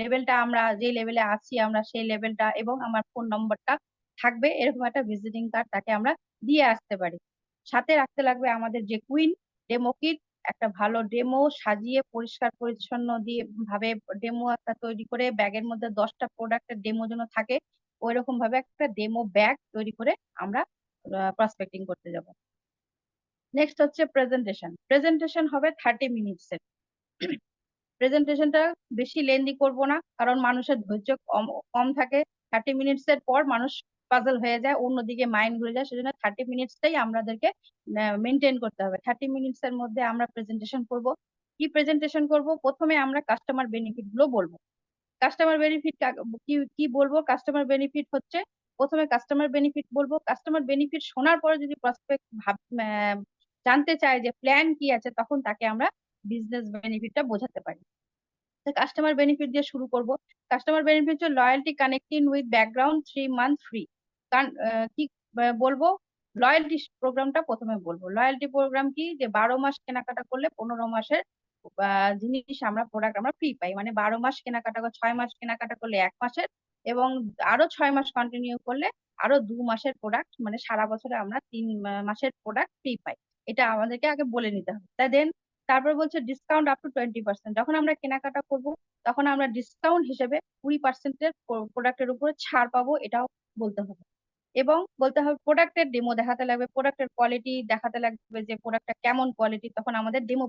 লেভেলটা, আমরা যে লেভেলে আছি আমরা সেই লেভেলটা এবং আমার ফোন নম্বরটা থাকবে, এরকম একটা ভিজিটিং কার্ড তাকে আমরা দিয়ে আসতে পারি। সাথে রাখতে লাগবে আমাদের যে কুইন ডেমো কিট, একটা ভালো ডেমো সাজিয়ে পরিষ্কার পরিচ্ছন্ন দিয়ে ভাবে ডেমো একটা তৈরি করে, ব্যাগের মধ্যে 10টা প্রোডাক্টের ডেমো যেন থাকে, ওইরকম ভাবে একটা ডেমো ব্যাগ তৈরি করে আমরা প্রসপেক্টিং করতে যাব। নেক্সট হচ্ছে প্রেজেন্টেশন। প্রেজেন্টেশন হবে 30 মিনিটস এর। প্রেজেন্টেশনটা বেশি লেন্দি করব না, কারণ মানুষের ধৈর্য কম কম থাকে। 30 মিনিটস এর পর মানুষ পাজল হয়ে যায়, অন্যদিকে মাইন্ড ঘুরে যায়, সেজন্য 30 মিনিটসটাই আমাদেরকে মেনটেন করতে হবে। 30 মিনিটস এর মধ্যে আমরা প্রেজেন্টেশন করব। কি প্রেজেন্টেশন করব? প্রথমে আমরা কাস্টমার বেনিফিট গুলো বলবো। কাস্টমার বেনিফিট কি কি বলবো? কাস্টমার বেনিফিট হচ্ছে, প্রথমে কাস্টমার বেনিফিট বলবো। কাস্টমার বেনিফিট শোনার পরে যদি প্রসপেক্ট জানতে চায় যে প্ল্যান কি আছে, তখন তাকে আমরা বিজনেস বেনিফিটটা বোঝাতে পারি। কাস্টমার বেনিফিট দিয়ে শুরু করব। কাস্টমার বেনিফিট হচ্ছে loyalty connecting with background 3 month free. কারণ কি বলবো? লয়্যালটি প্রোগ্রামটা প্রথমে বলবো। লয়্যালটি প্রোগ্রাম কি? যে 12 মাস কেনাকাটা করলে 15 মাসের জিনিস, আমরা প্রোডাক্ট আমরা ফ্রি পাই। মানে 12 মাস কেনাকাটা, 6 মাস কেনাকাটা করলে 1 মাসের, এবং আরো 6 মাস কন্টিনিউ করলে আরো 2 মাসের প্রোডাক্ট, মানে সারা বছরে আমরা 3 মাসের প্রোডাক্ট ফ্রি পাই। এটা আমাদেরকে আগে বলে নিতে হবে। দেন তারপর বলছে ডিসকাউন্ট আপ টু 20%। যখন আমরা কেনাকাটা করব, তখন আমরা ডিসকাউন্ট হিসেবে 20%-এর প্রোডাক্টের উপরে ছাড় পাবো, এটাও বলতে হবে। এবং বলতে হবে প্রোডাক্টের ডেমো দেখাতে লাগবে, প্রোডাক্টের কোয়ালিটি দেখাতে লাগবে, যে প্রোডাক্টটা কেমন কোয়ালিটি, তখন আমাদের ডেমো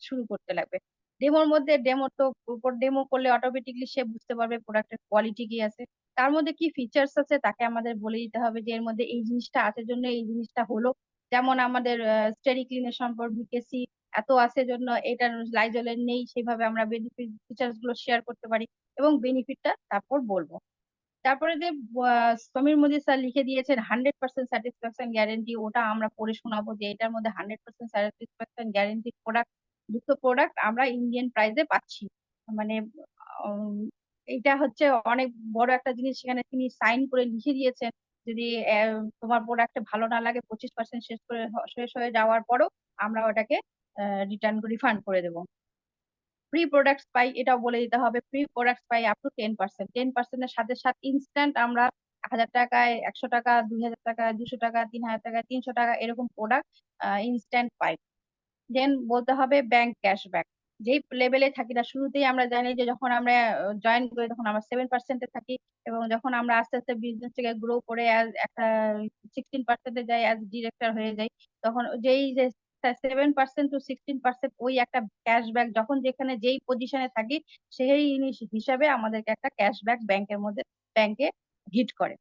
শুরু করতে লাগবে। ডেমোর মধ্যে, ডেমো তো উপর ডেমো করলে অটোমেটিকলি সে বুঝতে পারবে প্রোডাক্টের কোয়ালিটি কি আছে, তার মধ্যে কি ফিচার্স আছে, তাকে আমাদের বলে দিতে হবে যে এর মধ্যে এই জিনিসটা আছে জন্য এই জিনিসটা হলো। যেমন আমাদের স্টেরিক্লিনের সম্পর্ক বিকেসি এত আছে জন্য এটা লাইজলের নেই, সেভাবে আমরা বেনিফিট ফিচার্স গুলো শেয়ার করতে পারি এবং বেনিফিটটা তারপর বলবো। তারপরে যে সমীর মোদী স্যার লিখে দিয়েছেন 100% স্যাটিসফ্যাকশন গ্যারেন্টি, ওটা আমরা পড়ে শোনাবো যে এটার মধ্যে 100% স্যাটিসফ্যাকশন গ্যারেন্টি প্রোডাক্ট, যুক্ত প্রোডাক্ট আমরা ইন্ডিয়ান প্রাইসে পাচ্ছি। মানে উম, এটা হচ্ছে অনেক বড় একটা জিনিস, সেখানে তিনি সাইন করে লিখে দিয়েছেন। যদি তোমার প্রোডাক্ট ভালো না লাগে, 25% শেষ হয়ে যাওয়ার পরও আমরা ওটাকে রিটার্ন রিফান্ড করে দেবো। ফ্রি প্রোডাক্টস পাই, এটাও বলে দিতে হবে। Free products pi up to 10%। 10%-এর সাথে সাথে ইনস্ট্যান্ট আমরা 1000 টাকায়, 100 টাকা, 2000 টাকা, 200 টাকা, 3000 টাকা, 300 টাকা এরকম প্রোডাক্ট ইনস্ট্যান্ট পাই। দেন বলতে হবে ব্যাংক ক্যাশব্যাক। যেই লেভেলে থাকি না, শুরুতেই আমরা জানি যে যখন আমরা জয়েন করি তখন আমরা 7%-এ থাকি, এবং যখন আমরা আস্তে আস্তে বিজনেসটাকে গ্রো করে অ্যাজ একটা 16%-এ যাই, অ্যাজ ডিরেক্টর হয়ে যাই, তখন যেই যে 7% to 16%, ওই একটা ক্যাশব্যাক, যখন যেখানে যেই পজিশনে থাকি সেই হিসাবে আমাদেরকে একটা ক্যাশব্যাক ব্যাংকের মধ্যে, ব্যাংকে হিট করে,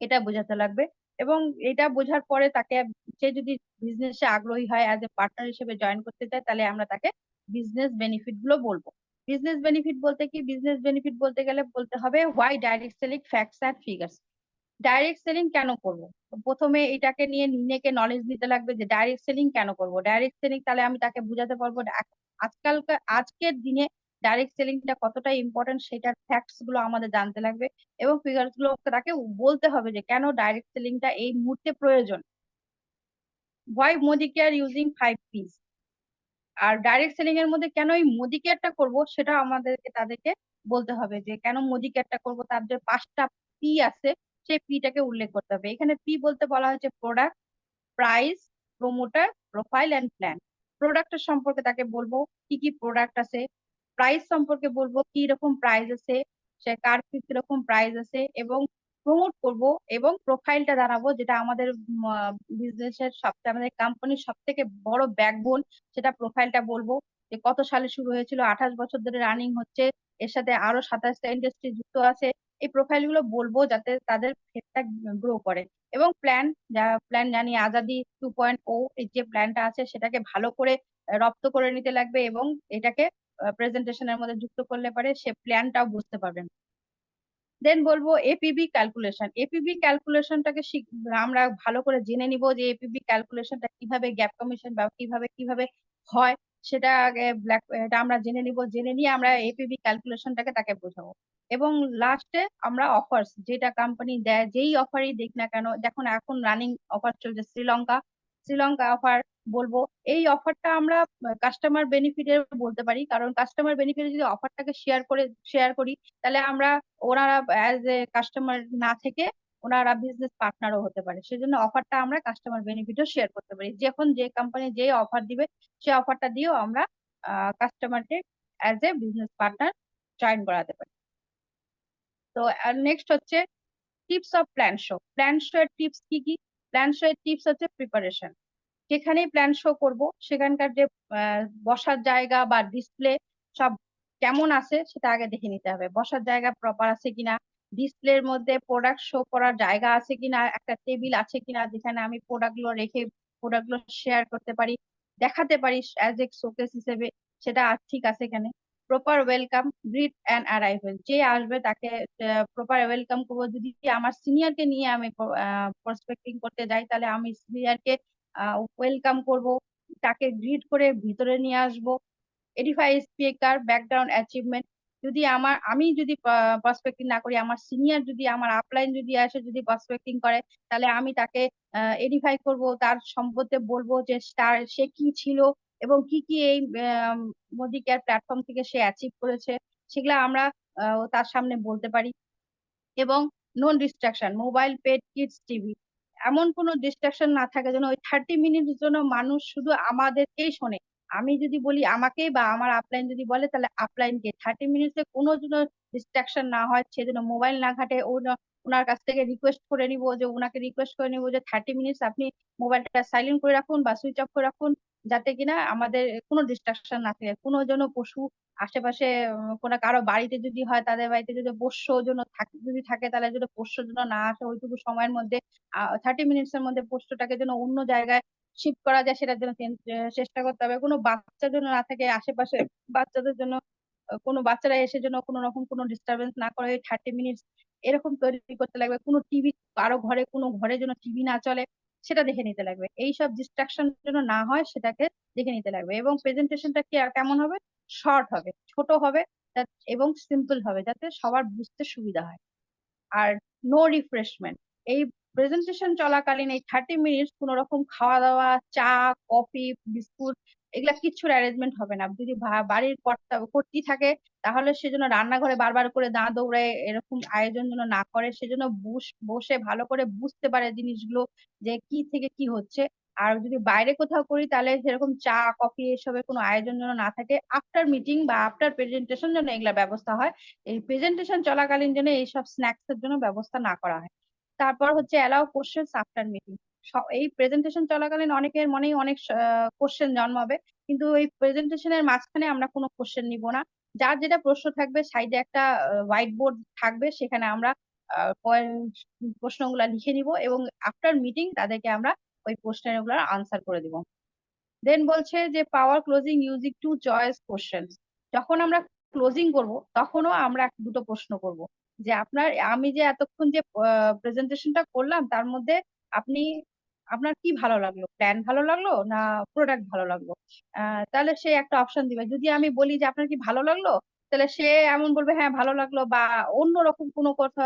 এটা বোঝাতে লাগবে। এবং এটা বোঝার পরে তাকে, সে যদি বিজনেসে আগ্রহী হয়, অ্যাজ এ পার্টনার হিসেবে জয়েন করতে চায়, তাহলে আমরা তাকে বিজনেস বেনিফিট গুলো বলবো। বিজনেস বেনিফিট বলতে কি? বিজনেস বেনিফিট বলতে গেলে বলতে হবে why direct selling, facts and figures. Direct selling কেন করব? প্রথমে এটাকে নিয়ে নিজেকে নলেজ দিতে লাগবে যে ডাইরেক্ট সেলিং কেন করব। ডাইরেক্ট সেলিং, তাহলে আমি তাকে বুঝাতে পারবো আজকের দিনে ডাইরেক্ট সেলিংটা কতটা ইম্পর্টেন্ট, সেটার ফ্যাক্টস গুলো আমাদের জানতে লাগবে, এবং ফিগার্স গুলো তাকে বলতে হবে যে কেন ডাইরেক্ট সেলিংটা এই মুহূর্তে প্রয়োজন। Why Modicare using 5 Ps। আর ডাইরেক্ট সেলিং এর মধ্যে কেন এই মোদি কেয়ারটা করবো, সেটা আমাদেরকে তাদেরকে বলতে হবে, যে কেন মোদি কেয়ারটা করবো, তার যে 5টা পি আছে সেই পিটাকে উল্লেখ করতে হবে। এখানে পি বলতে বলা হয়েছে product, price, promoter, profile and plan. প্রোডাক্টের সম্পর্কে তাকে বলবো কি কি প্রোডাক্ট আছে, প্রাইস সম্পর্কে বলবো কি রকম প্রাইস আছে, সে কার কি রকম প্রাইস আছে, এবং প্রমোট করব এবং প্রোফাইলটা জানাবো, যেটা আমাদের বিজনেসের সবচেয়ে, আমাদের কোম্পানির সব থেকে বড় ব্যাকবোন, সেটা প্রোফাইলটা বলবো। যে কত সালে শুরু হয়েছিল, 28 বছর ধরে রানিং হচ্ছে, এর সাথে আরো 27টা ইন্ডাস্ট্রি যুক্ত আছে। এই প্রোফাইল গুলো বলবো যাতে তাদের ফেসটা গ্রো করে। এবং প্ল্যান জানি আজাদি 2.0, এই যে প্ল্যানটা আছে সেটাকে ভালো করে রপ্ত করে নিতে লাগবে এবং এটাকে প্রেজেন্টেশনের মধ্যে যুক্ত করলে পারে সে প্ল্যানটাও বুঝতে পারবেন। দেন বলবো এপিবি ক্যালকুলেশন। এপিবি ক্যালকুলেশনটাকে আমরা ভালো করে জেনে নিব যে এপিবি ক্যালকুলেশনটা কিভাবে, গ্যাপ কমিশন বা কিভাবে কিভাবে হয় সেটা আগে এটা আমরা জেনে নিব, জেনে নিয়ে আমরা এপিবি ক্যালকুলেশনটাকে তাকে বোঝাবো। এবং লাস্টে আমরা অফার্স, যেটা কোম্পানি দেয়, যেই অফারই দিক না কেন, দেখুন এখন রানিং অফার চলছে শ্রীলঙ্কা, শ্রীলঙ্কা অফার বলবো। এই অফারটা আমরা কাস্টমার বেনিফিটের বলতে পারি, কারণ কাস্টমার বেনিফিটে যদি অফারটাকে শেয়ার করি তাহলে আমরা, ওনারা অ্যাজ এ কাস্টমার না থেকে ওনারা বিজনেস পার্টনারও হতে পারে। সেজন্য অফারটা আমরা কাস্টমার বেনিফিটও শেয়ার করতে পারি, যখন যে কোম্পানি যে অফার দিবে সেই অফারটা দিয়েও আমরা কাস্টমারকে as a business partner join করাতে পারি। তো নেক্সট হচ্ছে tips of plan show. Plan show এর টিপস কি কি? প্ল্যান শো এর টিপস হচ্ছে প্রিপারেশন। যেখানেই প্ল্যান শো করব সেখানকার যে বসার জায়গা বা ডিসপ্লে সব কেমন আছে সেটা আগে দেখে নিতে হবে। বসার জায়গা প্রপার আছে কিনা, ডিসপ্লের মধ্যে প্রোডাক্ট শো করার জায়গা আছে কিনা, একটা টেবিল আছে কিনা যেখানে আমি প্রোডাক্ট গুলো রেখে প্রোডাক্ট গুলো শেয়ার করতে পারি, দেখাতে পারি অ্যাজ এ শোকেস হিসেবে, সেটা ঠিক আছে এখানে। Proper welcome, greet and arrival, যে আসবে তাকে প্রপার ওয়েলকাম করবো। যদি আমার সিনিয়রকে নিয়ে আমি প্রসপেক্টিং করতে যাই তাহলে আমি সিনিয়রকে ওয়েলকাম করব, তাকে গ্রিট করে ভিতরে নিয়ে আসবো। এডিফাই স্পিকার, ব্যাকগ্রাউন্ড অ্যাচিভমেন্ট, যদি আমি যদি প্রসপেক্টিং না করি, আমার সিনিয়র যদি, আমার আপলাইন যদি আসে যদি প্রসপেক্টিং করে, তাহলে আমি তাকে এডিফাই করব, তার সম্পর্কে বলবো যে সে কি ছিল এবং কি কি এই মোদি কেয়ার প্ল্যাটফর্ম থেকে সে অ্যাচিভ করেছে, সেগুলো আমরা তার সামনে বলতে পারি। এবং non distraction, mobile, pad, kids, TV, এমন কোনো ডিস্ট্রাকশন না থাকে যেন ওই 30 মিনিটের জন্য মানুষ শুধু আমাদেরকেই শোনে। আমি যদি বলি আমাকেই বা আমার আপলাইন যদি বলে তাহলে আপলাইনকে 30 মিনিটে কোনো যেন ডিস্ট্রাকশন না হয়, সেজন্য মোবাইল না ঘাটে। ওনার কাছ থেকে রিকোয়েস্ট করে নিব, যে ওনাকে রিকোয়েস্ট করে নিব যে 30 মিনিটস আপনি মোবাইলটা সাইলেন্ট করে রাখুন বা সুইচ অফ করে রাখুন, যাতে কিনা আমাদের কোনো ডিস্ট্রাকশন না থাকে। কোনো যেন পশু আশেপাশে, কোনো কারো বাড়িতে যদি হয়, তাদের বাড়িতে যদি পোষ্য জন্য যদি থাকে তাহলে যদি পোষ্য জন্য না আসে ওইটুকু সময়ের মধ্যে, 30 মিনিটস এর মধ্যে পোষ্যটাকে যেন অন্য জায়গায় শিফট করা যায় সেটার জন্য চেষ্টা করতে হবে। কোনো বাচ্চা যেন না থাকে আশেপাশে, বাচ্চাদের জন্য কোনো বাচ্চারা এসে যেন কোনো রকম কোনো ডিস্টারবেন্স না করে। 30 মিনিটস এরকম তৈরি করতে লাগবে। কোনো টিভি, কারো ঘরে কোনো ঘরে যেন টিভি না চলে সেটা দেখে নিতে লাগবে। এইসব ডিস্ট্রাকশন যেন না হয় সেটাকে দেখে নিতে লাগবে। এবং প্রেজেন্টেশনটা কি আর কেমন হবে? শর্ট হবে, ছোট হবে, এবং সিম্পল হবে, যাতে সবার বুঝতে সুবিধা হয়। আর নো রিফ্রেশমেন্ট, এই প্রেজেন্টেশন চলাকালীন এই 30 মিনিটস কোনো রকম খাওয়া দাওয়া, চা, কফি, বিস্কুট, এগুলা কিচ্ছুর অ্যারেঞ্জমেন্ট হবে না। যদি বাড়ির কর্ত্রী থাকে তাহলে সেজন্য রান্নাঘরে বারবার করে না দৌড়ে এরকম আয়োজন যেন না করে, সেজন্য বসে ভালো করে বুঝতে পারে জিনিসগুলো যে কি থেকে কি হচ্ছে। আর যদি বাইরে কোথাও করি তাহলে সেরকম চা কফি এসবের কোনো আয়োজন যেন না থাকে। আফটার মিটিং বা আফটার প্রেজেন্টেশন যেন এগুলা ব্যবস্থা হয়। এই প্রেজেন্টেশন চলাকালীন যেন এইসব স্ন্যাক্স এর জন্য ব্যবস্থা না করা হয়। তারপর হচ্ছে অ্যালাউ কোশ্চেন্স আফটার মিটিং। এই প্রেজেন্টেশন চলাকালীন অনেকের মনেই অনেক কোশ্চেন জন্মাবে, কিন্তু এই প্রেজেন্টেশনের মাঝখানে আমরা কোনো কোশ্চেন নিব না। যার যেটা প্রশ্ন থাকবে সাইডে একটা হোয়াইট বোর্ড থাকবে, সেখানে আমরা প্রশ্নগুলা লিখে নিব এবং আফটার মিটিং তাদেরকে আমরা ওই প্রশ্নের গুলার আনসার করে দিব। দেন বলছে যে power closing using two choice question. যখন আমরা ক্লোজিং করব তখনও আমরা দুটো প্রশ্ন করব, যে আমি যে এতক্ষণ যে প্রেজেন্টেশনটা করলাম তার মধ্যে আপনি, আপনার কি ভালো লাগলো, প্ল্যান ভালো লাগলো না প্রোডাক্ট ভালো লাগলো? তাহলে সে একটা অপশন দিবে। যদি আমি বলি যে আপনার কি ভালো লাগলো, তাহলে সে এমন বলবে হ্যাঁ ভালো লাগলো, বা অন্যরকম কোনো কথা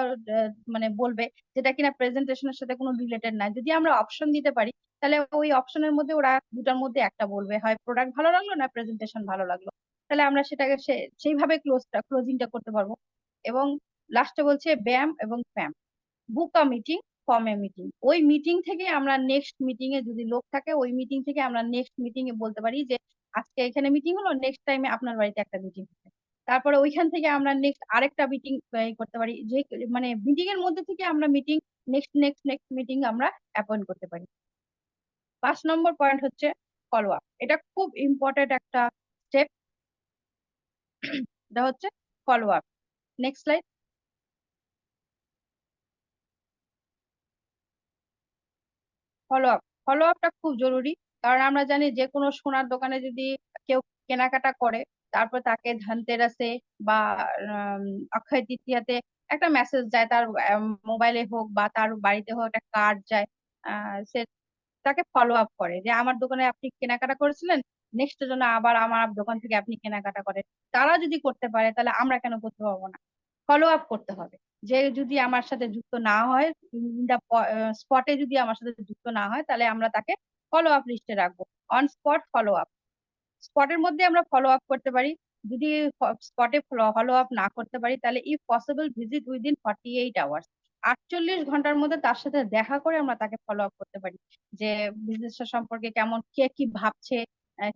মানে বলবে যেটা কিনা প্রেজেন্টেশনের সাথে কোনো রিলেটেড নাই। যদি আমরা অপশন দিতে পারি তাহলে ওই অপশনের মধ্যে ওরা দুটার মধ্যে একটা বলবে, হয় প্রোডাক্ট ভালো লাগলো না প্রেজেন্টেশন ভালো লাগলো। তাহলে আমরা সেটাকে সেইভাবে ক্লোজিংটা করতে পারবো। এবং লাস্টে বলছে ব্যায়াম এবং ফ্যাম, book a meeting, form a meeting. ওই মিটিং থেকে আমরা নেক্সট মিটিং এ, যদি লোক থাকে ওই মিটিং থেকে আমরা নেক্সট মিটিং এ বলতে পারি যে আজকে এখানে মিটিং হলো, নেক্সট টাইমে আপনার বাড়িতে একটা মিটিং হবে। তারপরে ওইখান থেকে আমরা নেক্সট আরেকটা মিটিং করতে পারি, যে মানে মিটিং এর মধ্যে থেকে আমরা meeting, next next next meeting আমরা অ্যাপয়েন্ট করতে পারি। 5 নম্বর পয়েন্ট হচ্ছে ফলো আপ। এটা খুব ইম্পর্টেন্ট একটা স্টেপ, এটা হচ্ছে follow up. Next slide. Follow আপটা খুব জরুরি। কারণ আমরা জানি যে কোনো সোনার দোকানে যদি কেউ কেনাকাটা করে, তারপর তাকে ধনতেরাসে বা উম, অক্ষয় তৃতীয়াতে একটা মেসেজ যায় তার মোবাইলে হোক বা তার বাড়িতে হোক, একটা কার্ড যায়। সে তাকে ফলো আপ করে যে আমার দোকানে আপনি কেনাকাটা করেছিলেন, নেক্সট জন্য আবার আমার দোকান থেকে আপনি কেনাকাটা করেন। তারা যদি করতে পারে তাহলে আমরা কেন করতে পারবো না? ফলো আপ করতে হবে। যে যদি আমার সাথে যুক্ত না হয়, স্পটে যদি আমার সাথে যুক্ত না হয়, তাহলে আমরা তাকে ফলো আপ লিস্টে রাখবো। অন স্পট ফলো আপ, স্পটের মধ্যে আমরা ফলো আপ করতে পারি। যদি স্পটে ফলো আপ না করতে পারি, তাহলে if possible visit within 48 hours, 48 ঘন্টার মধ্যে তার সাথে দেখা করে আমরা তাকে ফলো আপ করতে পারি। যে বিজনেসটা সম্পর্কে কেমন, কে কি ভাবছে,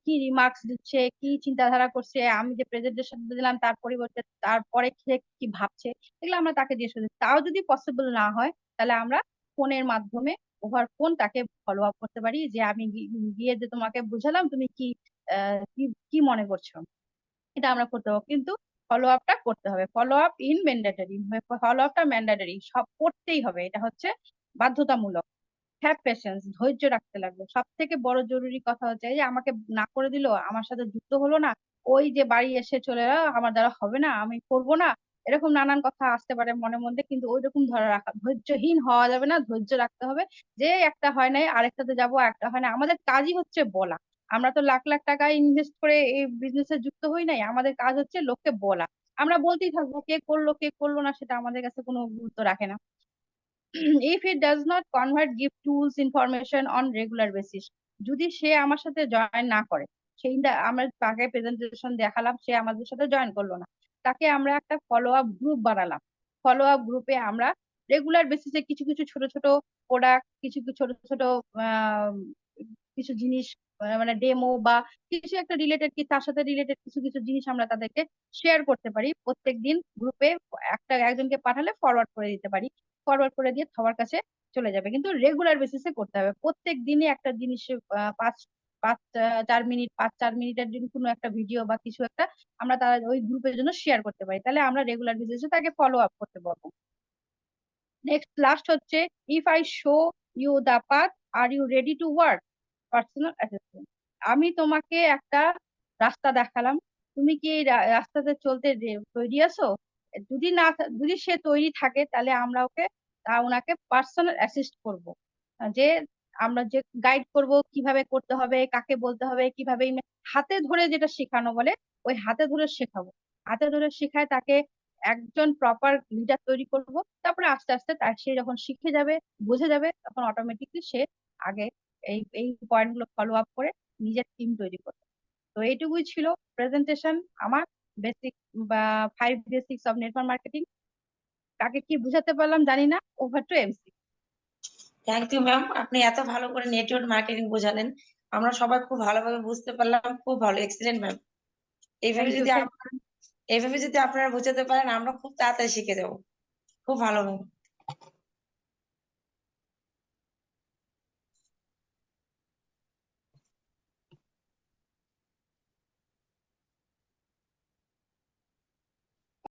কি রিমার্কস দিচ্ছে, কি চিন্তাধারা করছে, আমি যে প্রেজেন্টেশন দিলাম তার পরিবর্তে তারপরে সে কি ভাবছে, এগুলো আমরা তাকে দিয়ে শুনি। তাও যদি পসিবল না হয়, তাহলে আমরা ফোনের মাধ্যমে, ওভার ফোন তাকে ফলো আপ করতে পারি যে আমি গিয়ে যে তোমাকে বুঝালাম, তুমি কি কি কি মনে করছো, এটা আমরা করতে হবে। কিন্তু ফলো আপটা করতে হবে, follow up in mandatory, follow আপটা ম্যান্ডেটরি, সব করতেই হবে, এটা হচ্ছে বাধ্যতামূলক। হ্যাভ পেশেন্স, ধৈর্য রাখতে লাগবে। সব থেকে বড় জরুরি কথা হচ্ছে এই যে আমাকে না করে দিল, আমার সাথে যুক্ত হলো না, ওই যে বাড়ি এসে চলে আমার দ্বারা হবে না, আমি করব না, এরকম নানান কথা আসতে পারে মনের মধ্যে। কিন্তু ওইরকম ধরে রাখা, ধৈর্যহীন হওয়া যাবে না, ধৈর্য রাখতে হবে। যে একটা হয় নাই আরেকটাতে যাব, একটা হয় না, আমাদের কাজই হচ্ছে বলা। আমরা তো লাখ লাখ টাকা ইনভেস্ট করে এই বিজনেসে যুক্ত হই নাই, আমাদের কাজ হচ্ছে লোককে বলা। আমরা বলতেই থাকবো, কে করলো কে করলো না সেটা আমাদের কাছে কোনো গুরুত্ব রাখে না। if it does not convert give tools information on regular basis, যদি সে আমার সাথে জয়েন না করে, আমরা তাকে প্রেজেন্টেশন দেখালাম, সে আমাদের সাথে জয়েন করলো না, তাকে আমরা একটা ফলো আপ গ্রুপ বানালাম। ফলো আপ গ্রুপে আমরা রেগুলার বেসিসে কিছু কিছু ছোট ছোট প্রোডাক্ট, কিছু কিছু ছোট ছোট আহ, কিছু জিনিস, মানে ডেমো বা কিছু একটা রিলেটেড, কি তার সাথে রিলেটেড কিছু কিছু জিনিস আমরা তাদেরকে শেয়ার করতে পারি প্রত্যেকদিন গ্রুপে। একজনকে পাঠালে ফরওয়ার্ড করে দিতে পারি, ফরওয়ার্ড করে দিয়ে সবার কাছে চলে যাবে। কিন্তু রেগুলার বেসিসে করতে হবে, প্রত্যেক দিনই একটা জিনিস, পাঁচ পাঁচ 4 মিনিট, 5-4 মিনিটের জন্য কোনো একটা ভিডিও বা কিছু একটা আমরা তার ওই গ্রুপের জন্য শেয়ার করতে পারি, তাহলে আমরা রেগুলার বেসিসে তাকে ফলো আপ করতে পারবো। নেক্সট লাস্ট হচ্ছে, if I show you the path, are you ready to work? Personal assistant, আমি তোমাকে একটা রাস্তা দেখালাম, তুমি কি এই রাস্তাতে চলতে তৈরি আছো? যদি না যদি সে তৈরি থাকে, তাহলে আমরা ওনাকে পার্সোনাল অ্যাসিস্ট করব। যে আমরা যে গাইড করব, কিভাবে করতে হবে, কাকে বলতে হবে, কিভাবে হাতে ধরে যেটা শেখানো বলে, ওই হাতে ধরে শেখাবো। হাতে ধরে শেখায় তাকে একজন প্রপার লিডার তৈরি করব। তারপরে আস্তে আস্তে সে যখন শিখে যাবে, বুঝে যাবে, তখন অটোমেটিকলি সে আগে এই এই পয়েন্ট গুলো ফলো আপ করে নিজের টিম তৈরি করবে। তো এইটুকুই ছিল প্রেজেন্টেশন আমার, বেসিক বা 5 বেসিক্স অফ নেটওয়ার্ক মার্কেটিং। কাকে কি বুঝাতে পারলাম জানি না, over to MC.
Thank you ma'am, আপনি এত ভালো করে নেটওয়ার্ক মার্কেটিং বোঝালেন, আমরা সবাই খুব ভালোভাবে বুঝতে পারলাম। খুব ভালো, এক্সিলেন্ট ম্যাম। এইভাবে
থ্যাংক ইউ।
যদি এইভাবে যদি আপনারা বোঝাতে পারেন, আমরা খুব তাড়াতাড়ি শিখে যাবো। খুব ভালো ম্যাম।